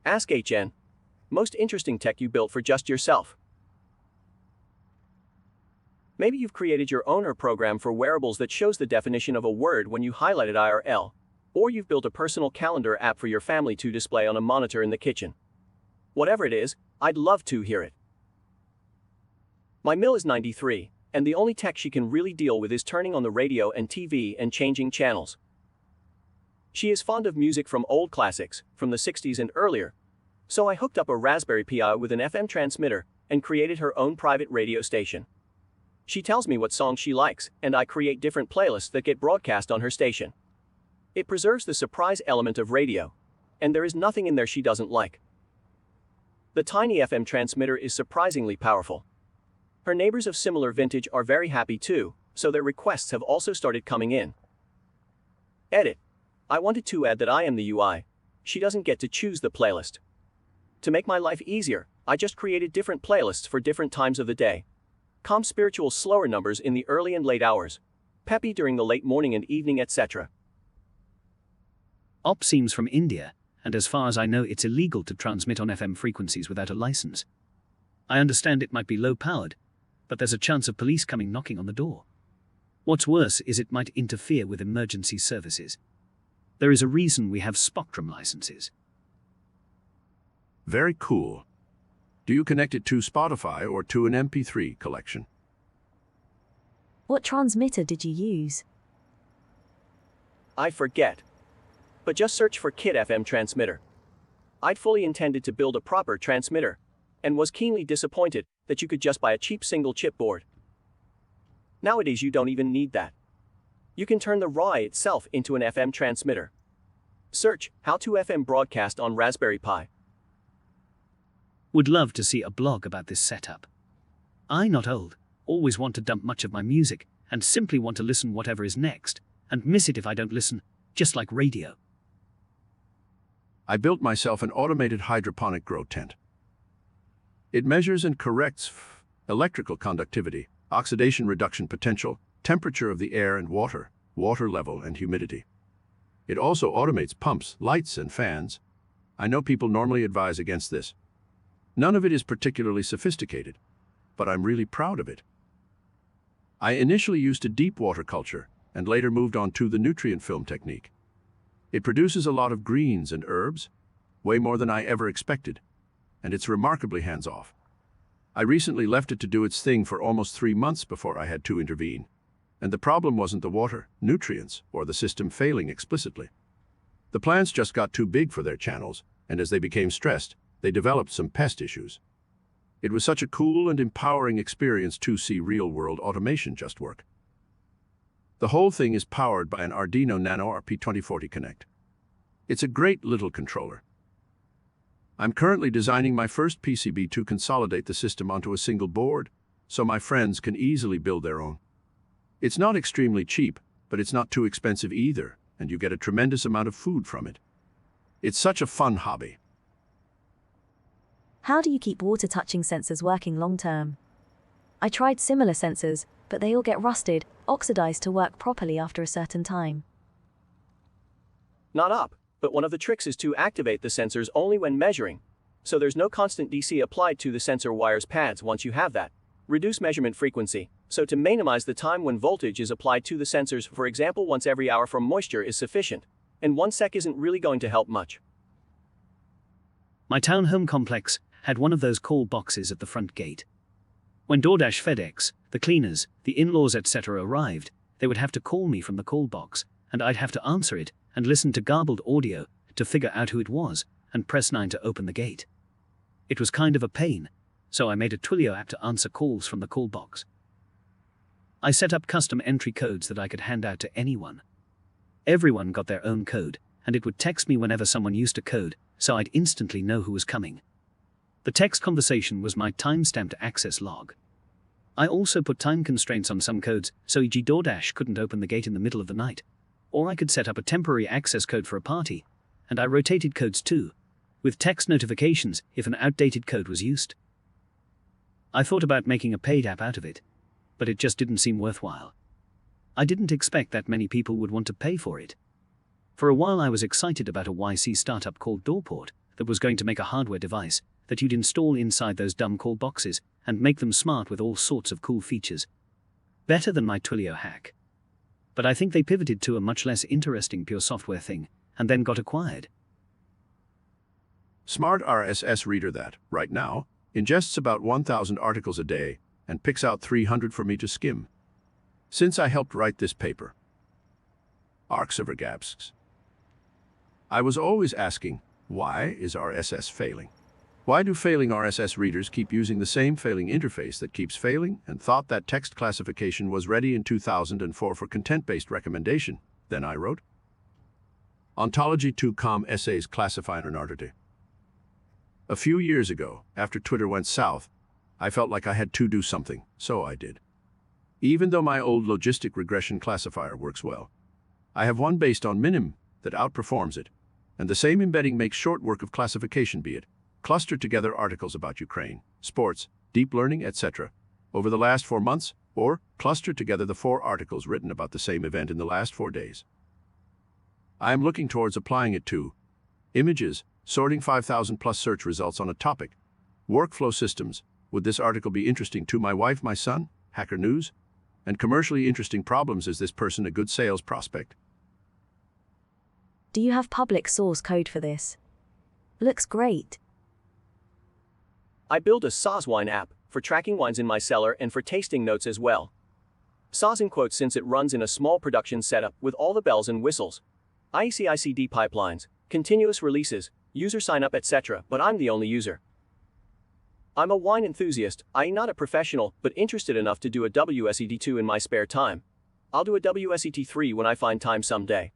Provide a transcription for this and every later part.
Ask HN. Most interesting tech you built for just yourself. Maybe you've created your own program for wearables that shows the definition of a word when you highlight it IRL. Or you've built a personal calendar app for your family to display on a monitor in the kitchen. Whatever it is, I'd love to hear it. My Mill is 93, and the only tech she can really deal with is turning on the radio and TV and changing channels. She is fond of music from old classics, from the 60s and earlier. So I hooked up a Raspberry Pi with an FM transmitter and created her own private radio station. She tells me what songs she likes, and I create different playlists that get broadcast on her station. It preserves the surprise element of radio, and there is nothing in there she doesn't like. The tiny FM transmitter is surprisingly powerful. Her neighbors of similar vintage are very happy too, so their requests have also started coming in. Edit. I wanted to add that I am the UI. She doesn't get to choose the playlist. To make my life easier, I just created different playlists for different times of the day. Calm spiritual slower numbers in the early and late hours. Peppy during the late morning and evening, etc. Op seems from India, and as far as I know it's illegal to transmit on FM frequencies without a license. I understand it might be low-powered, but there's a chance of police coming knocking on the door. What's worse is it might interfere with emergency services. There is a reason we have Spectrum licenses. Very cool. Do you connect it to Spotify or to an MP3 collection? What transmitter did you use? I forget. But just search for Kit FM transmitter. I'd fully intended to build a proper transmitter, and was keenly disappointed that you could just buy a cheap single chip board. Nowadays you don't even need that. You can turn the RAW itself into an FM transmitter. Search how to FM broadcast on Raspberry Pi. Would love to see a blog about this setup. I, not old, always want to dump much of my music and simply want to listen whatever is next, and miss it if I don't listen, just like radio. I built myself an automated hydroponic grow tent. It measures and corrects electrical conductivity, oxidation reduction potential, temperature of the air and water level and humidity. It also automates pumps, lights, and fans. I know people normally advise against this. None of it is particularly sophisticated, but I'm really proud of it. I initially used a deep water culture and later moved on to the nutrient film technique. It produces a lot of greens and herbs, way more than I ever expected, and it's remarkably hands-off. I recently left it to do its thing for almost 3 months before I had to intervene, and the problem wasn't the water, nutrients, or the system failing explicitly. The plants just got too big for their channels, and as they became stressed, they developed some pest issues. It was such a cool and empowering experience to see real-world automation just work. The whole thing is powered by an Arduino Nano RP2040 Connect. It's a great little controller. I'm currently designing my first PCB to consolidate the system onto a single board, so my friends can easily build their own. It's not extremely cheap, but it's not too expensive either, and you get a tremendous amount of food from it. It's such a fun hobby. How do you keep water touching sensors working long term? I tried similar sensors, but they all get rusted, oxidized to work properly after a certain time. Not up, but one of the tricks is to activate the sensors only when measuring, so there's no constant DC applied to the sensor wires pads once you have that. Reduce measurement frequency, so to minimize the time when voltage is applied to the sensors, for example once every hour from moisture is sufficient, and 1 sec isn't really going to help much. My townhome complex had one of those call boxes at the front gate. When DoorDash, FedEx, the cleaners, the in-laws etc. arrived, they would have to call me from the call box, and I'd have to answer it and listen to garbled audio to figure out who it was and press 9 to open the gate. It was kind of a pain, so I made a Twilio app to answer calls from the call box. I set up custom entry codes that I could hand out to anyone. Everyone got their own code, and it would text me whenever someone used a code, so I'd instantly know who was coming. The text conversation was my time-stamped access log. I also put time constraints on some codes, so e.g. DoorDash couldn't open the gate in the middle of the night. Or I could set up a temporary access code for a party, and I rotated codes too, with text notifications if an outdated code was used. I thought about making a paid app out of it, but it just didn't seem worthwhile. I didn't expect that many people would want to pay for it. For a while I was excited about a YC startup called Doorport, that was going to make a hardware device that you'd install inside those dumb call boxes and make them smart with all sorts of cool features. Better than my Twilio hack. But I think they pivoted to a much less interesting pure software thing and then got acquired. Smart RSS reader that, right now, ingests about 1,000 articles a day and picks out 300 for me to skim. Since I helped write this paper, Server gaps. I was always asking, why is RSS failing? Why do failing RSS readers keep using the same failing interface that keeps failing, and thought that text classification was ready in 2004 for content-based recommendation? Then I wrote, Ontology 2.com essays classify an article. A few years ago, after Twitter went south, I felt like I had to do something, so I did. Even though my old logistic regression classifier works well, I have one based on minim that outperforms it, and the same embedding makes short work of classification, be it clustered together articles about Ukraine, sports, deep learning, etc., over the last 4 months, or clustered together the 4 articles written about the same event in the last 4 days. I am looking towards applying it to images, sorting 5,000 plus search results on a topic, workflow systems. Would this article be interesting to my wife, my son, Hacker News? And commercially interesting problems, is this person a good sales prospect? Do you have public source code for this? Looks great. I build a SaaS wine app for tracking wines in my cellar and for tasting notes as well. SaaS in quotes since it runs in a small production setup with all the bells and whistles. IEC/ICD pipelines, continuous releases, user sign up, etc., but I'm the only user. I'm a wine enthusiast, i.e. not a professional, but interested enough to do a WSET2 in my spare time. I'll do a WSET3 when I find time someday.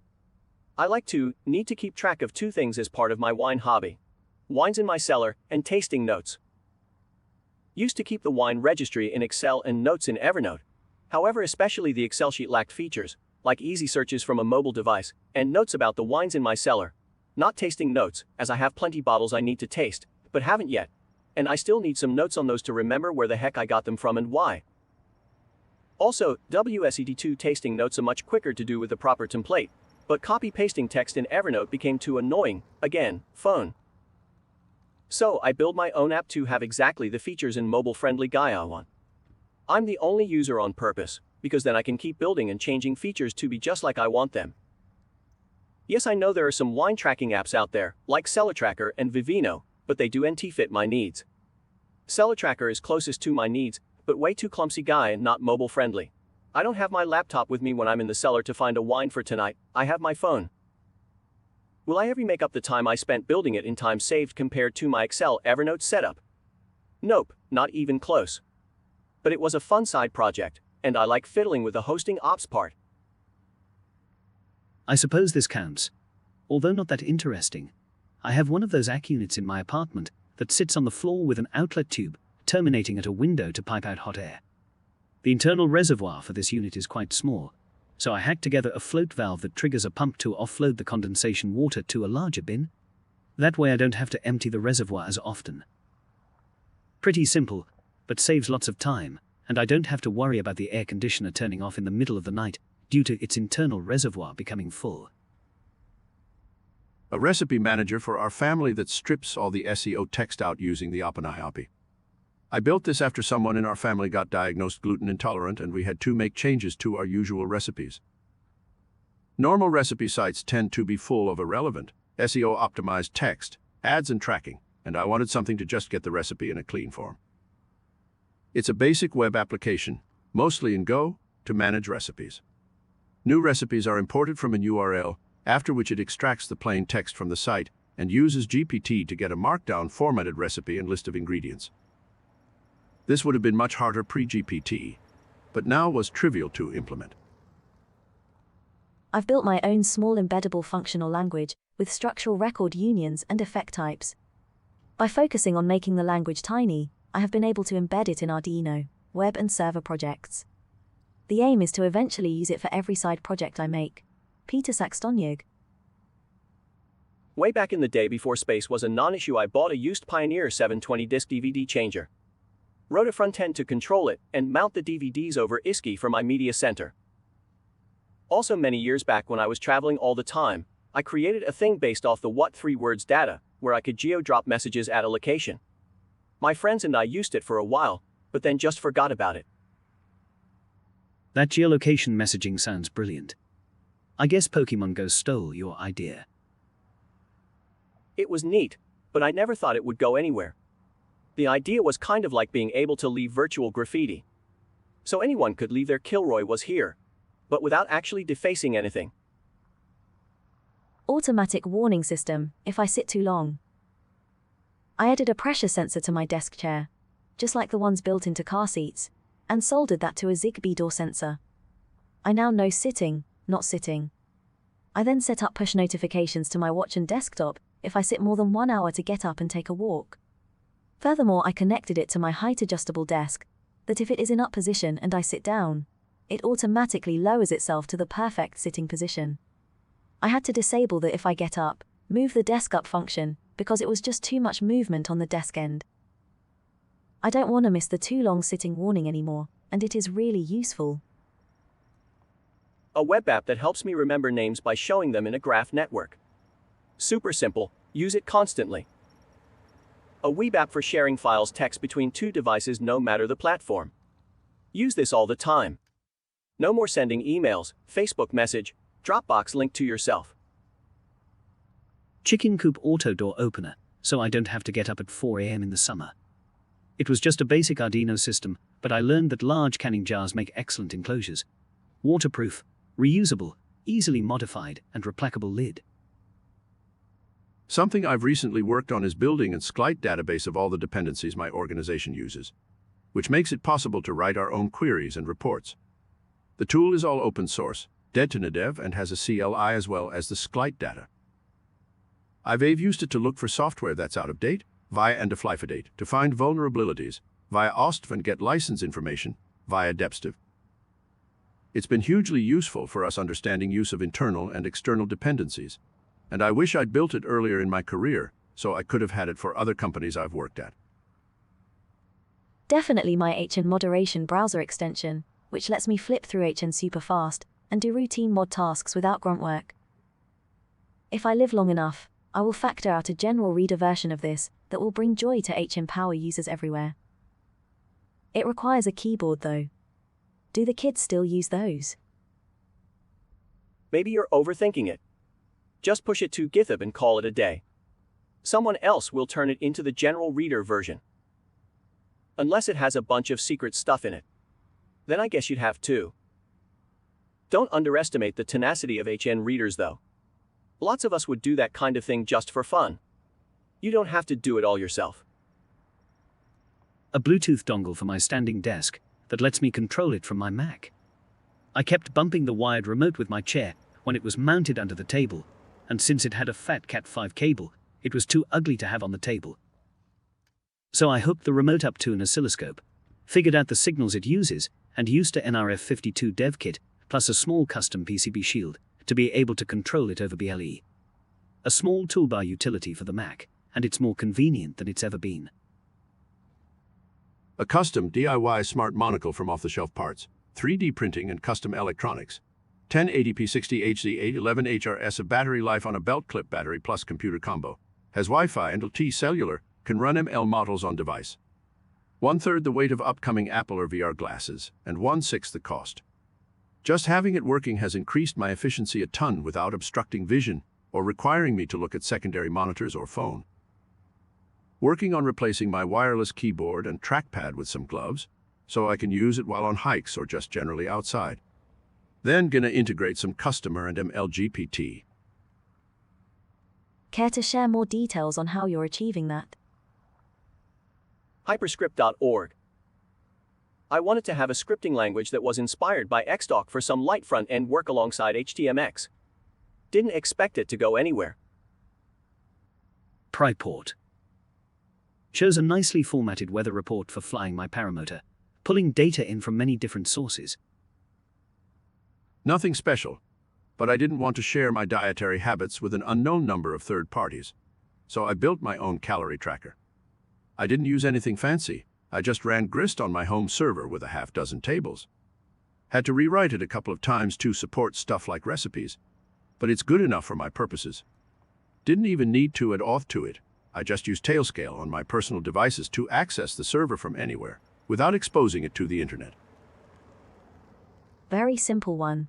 I like to need to keep track of 2 things as part of my wine hobby. Wines in my cellar and tasting notes. Used to keep the wine registry in Excel and notes in Evernote. However, especially the Excel sheet lacked features, like easy searches from a mobile device, and notes about the wines in my cellar. Not tasting notes, as I have plenty bottles I need to taste, but haven't yet. And I still need some notes on those to remember where the heck I got them from and why. Also, WSET2 tasting notes are much quicker to do with the proper template, but copy-pasting text in Evernote became too annoying. Again, phone. So I build my own app to have exactly the features in mobile-friendly Gaia one. I'm the only user on purpose, because then I can keep building and changing features to be just like I want them. Yes, I know there are some wine tracking apps out there, like Cellar Tracker and Vivino, but they do fit my needs. Cellar Tracker is closest to my needs, but way too clumsy guy and not mobile friendly. I don't have my laptop with me when I'm in the cellar to find a wine for tonight, I have my phone. Will I ever make up the time I spent building it in time saved compared to my Excel Evernote setup? Nope, not even close. But it was a fun side project, and I like fiddling with the hosting ops part. I suppose this counts. Although not that interesting. I have one of those AC units in my apartment that sits on the floor with an outlet tube terminating at a window to pipe out hot air. The internal reservoir for this unit is quite small, so I hacked together a float valve that triggers a pump to offload the condensation water to a larger bin. That way I don't have to empty the reservoir as often. Pretty simple, but saves lots of time, and I don't have to worry about the air conditioner turning off in the middle of the night due to its internal reservoir becoming full. A recipe manager for our family that strips all the SEO text out using the OpenAI API. I built this after someone in our family got diagnosed gluten intolerant and we had to make changes to our usual recipes. Normal recipe sites tend to be full of irrelevant, SEO-optimized text, ads and tracking, and I wanted something to just get the recipe in a clean form. It's a basic web application, mostly in Go, to manage recipes. New recipes are imported from an URL, after which it extracts the plain text from the site and uses GPT to get a markdown formatted recipe and list of ingredients. This would have been much harder pre-GPT, but now was trivial to implement. I've built my own small embeddable functional language with structural record unions and effect types. By focusing on making the language tiny, I have been able to embed it in Arduino, web and server projects. The aim is to eventually use it for every side project I make. Peter Saxtonyag. Way back in the day before space was a non-issue, I bought a used Pioneer 720 disc DVD changer. Wrote a front end to control it and mount the DVDs over ISKI for my media center. Also many years back when I was traveling all the time, I created a thing based off the what 3 words data, where I could geo-drop messages at a location. My friends and I used it for a while, but then just forgot about it. That geolocation messaging sounds brilliant. I guess Pokemon Go stole your idea. It was neat, but I never thought it would go anywhere. The idea was kind of like being able to leave virtual graffiti. So anyone could leave their Kilroy was here, but without actually defacing anything. Automatic warning system, if I sit too long. I added a pressure sensor to my desk chair, just like the ones built into car seats, and soldered that to a Zigbee door sensor. I now know sitting, not sitting. I then set up push notifications to my watch and desktop if I sit more than 1 hour to get up and take a walk. Furthermore, I connected it to my height-adjustable desk, that if it is in up position and I sit down, it automatically lowers itself to the perfect sitting position. I had to disable the if I get up, move the desk up function, because it was just too much movement on the desk end. I don't want to miss the too long sitting warning anymore, and it is really useful. A web app that helps me remember names by showing them in a graph network. Super simple, use it constantly. A web app for sharing files text between two devices no matter the platform. Use this all the time. No more sending emails, Facebook message, Dropbox link to yourself. Chicken coop auto door opener, so I don't have to get up at 4 a.m. in the summer. It was just a basic Arduino system, but I learned that large canning jars make excellent enclosures. Waterproof, reusable, easily modified, and replaceable lid. Something I've recently worked on is building a SQLite database of all the dependencies my organization uses, which makes it possible to write our own queries and reports. The tool is all open source, dead to Nadev, and has a CLI as well as the SQLite data. I've used it to look for software that's out of date, via end-of-life-date, to find vulnerabilities, via OSTV and get license information, via DepStiv. It's been hugely useful for us understanding use of internal and external dependencies, and I wish I'd built it earlier in my career, so I could have had it for other companies I've worked at. Definitely my HN moderation browser extension, which lets me flip through HN super fast and do routine mod tasks without grunt work. If I live long enough, I will factor out a general reader version of this that will bring joy to HN Power users everywhere. It requires a keyboard though. Do the kids still use those? Maybe you're overthinking it. Just push it to GitHub and call it a day. Someone else will turn it into the general reader version. Unless it has a bunch of secret stuff in it. Then I guess you'd have to. Don't underestimate the tenacity of HN readers though. Lots of us would do that kind of thing just for fun. You don't have to do it all yourself. A Bluetooth dongle for my standing desk that lets me control it from my Mac. I kept bumping the wired remote with my chair when it was mounted under the table, and since it had a fat Cat5 cable, it was too ugly to have on the table. So I hooked the remote up to an oscilloscope, figured out the signals it uses, and used a NRF52 dev kit, plus a small custom PCB shield, to be able to control it over BLE. A small toolbar utility for the Mac, and it's more convenient than it's ever been. A custom DIY smart monocle from off-the-shelf parts, 3D printing and custom electronics, 1080p60HD 811HRS of battery life on a belt clip battery plus computer combo, has Wi-Fi and LTE cellular, can run ML models on device. 1/3 the weight of upcoming Apple or VR glasses, and 1/6 the cost. Just having it working has increased my efficiency a ton without obstructing vision or requiring me to look at secondary monitors or phone. Working on replacing my wireless keyboard and trackpad with some gloves, so I can use it while on hikes or just generally outside. Then gonna integrate some customer and MLGPT. Care to share more details on how you're achieving that? Hyperscript.org. I wanted to have a scripting language that was inspired by Xdoc for some light front-end work alongside HTMX. Didn't expect it to go anywhere. Pryport. Shows a nicely formatted weather report for flying my paramotor, pulling data in from many different sources. Nothing special, but I didn't want to share my dietary habits with an unknown number of third parties, so I built my own calorie tracker. I didn't use anything fancy. I just ran grist on my home server with a half-dozen tables. Had to rewrite it a couple of times to support stuff like recipes, but it's good enough for my purposes. Didn't even need to add auth to it, I just use Tailscale on my personal devices to access the server from anywhere, without exposing it to the internet. Very simple one.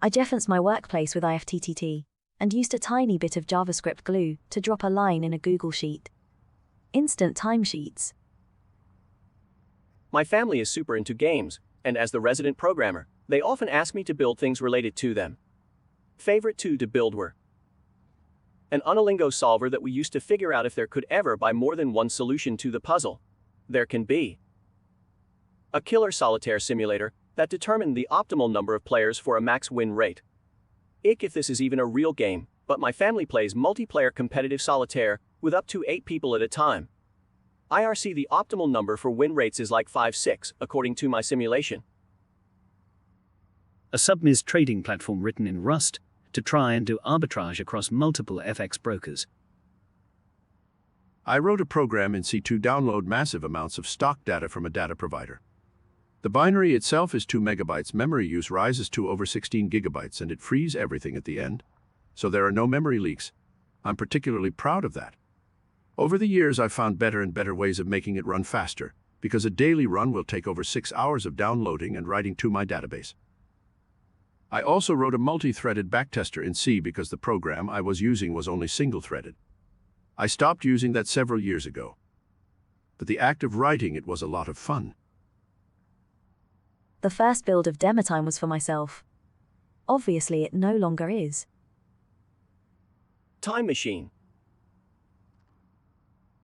I referenced my workplace with IFTTT and used a tiny bit of JavaScript glue to drop a line in a Google Sheet. Instant timesheets. My family is super into games, and as the resident programmer, they often ask me to build things related to them. Favorite two to build were an Unalingo solver that we used to figure out if there could ever be more than one solution to the puzzle. There can be a killer solitaire simulator that determined the optimal number of players for a max win rate. If this is even a real game, but my family plays multiplayer competitive solitaire with up to 8 people at a time. IRC the optimal number for win rates is like 5-6, according to my simulation. A submiz trading platform written in Rust to try and do arbitrage across multiple FX brokers. I wrote a program in C to download massive amounts of stock data from a data provider. The binary itself is 2 megabytes, memory use rises to over 16 gigabytes, and it frees everything at the end. So there are no memory leaks. I'm particularly proud of that. Over the years, I've found better and better ways of making it run faster, because a daily run will take over 6 hours of downloading and writing to my database. I also wrote a multi-threaded backtester in C because the program I was using was only single-threaded. I stopped using that several years ago. But the act of writing it was a lot of fun. The first build of Dematime was for myself. Obviously, it no longer is. Time machine.